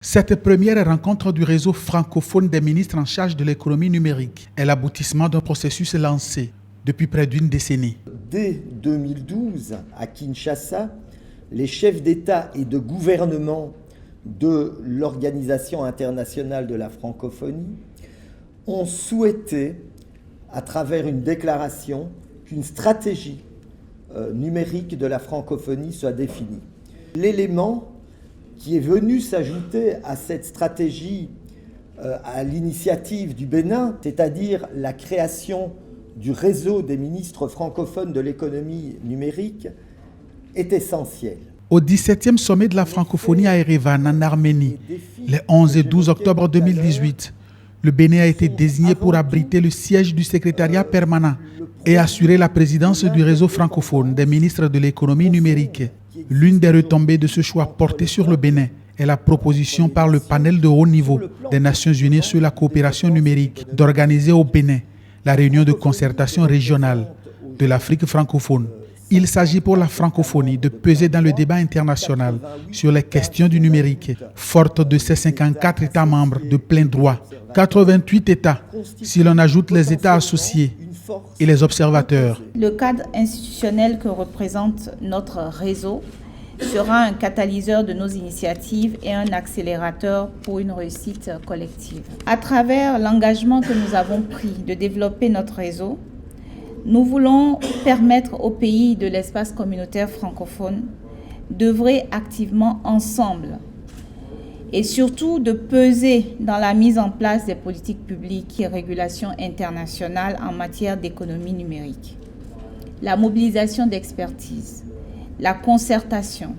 Cette première rencontre du réseau francophone des ministres en charge de l'économie numérique est l'aboutissement d'un processus lancé depuis près d'une décennie. Dès 2012, à Kinshasa, les chefs d'État et de gouvernement de l'Organisation internationale de la francophonie ont souhaité, à travers une déclaration, qu'une stratégie numérique de la francophonie soit définie. L'élément qui est venu s'ajouter à cette stratégie à l'initiative du Bénin, c'est-à-dire la création du réseau des ministres francophones de l'économie numérique, est essentiel. Au 17e sommet de la francophonie à Erevan, en Arménie, les 11 et 12 octobre 2018, le Bénin a été désigné pour abriter le siège du secrétariat permanent et assurer la présidence du réseau francophone des ministres de l'économie numérique. L'une des retombées de ce choix porté sur le Bénin est la proposition par le panel de haut niveau des Nations Unies sur la coopération numérique d'organiser au Bénin la réunion de concertation régionale de l'Afrique francophone. Il s'agit pour la francophonie de peser dans le débat international sur les questions du numérique, forte de ses 54 États membres de plein droit, 88 États si l'on ajoute les États associés et les observateurs. Le cadre institutionnel que représente notre réseau sera un catalyseur de nos initiatives et un accélérateur pour une réussite collective. À travers l'engagement que nous avons pris de développer notre réseau, nous voulons permettre aux pays de l'espace communautaire francophone d'œuvrer activement ensemble et surtout de peser dans la mise en place des politiques publiques et régulations internationales en matière d'économie numérique. La mobilisation d'expertise, la concertation,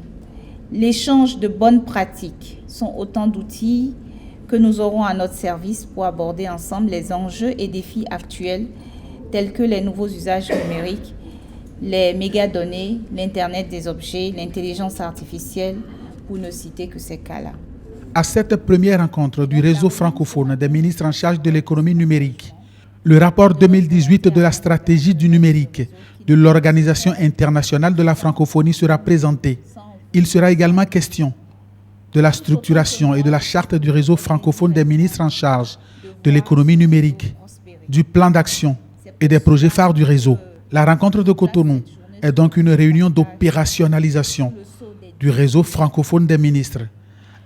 l'échange de bonnes pratiques sont autant d'outils que nous aurons à notre service pour aborder ensemble les enjeux et défis actuels tels que les nouveaux usages numériques, les mégadonnées, l'Internet des objets, l'intelligence artificielle, pour ne citer que ces cas-là. À cette première rencontre du réseau francophone des ministres en charge de l'économie numérique, le rapport 2018 de la stratégie du numérique de l'Organisation internationale de la francophonie sera présenté. Il sera également question de la structuration et de la charte du réseau francophone des ministres en charge de l'économie numérique, du plan d'action et des projets phares du réseau. La rencontre de Cotonou est donc une réunion d'opérationnalisation du réseau francophone des ministres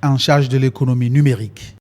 en charge de l'économie numérique.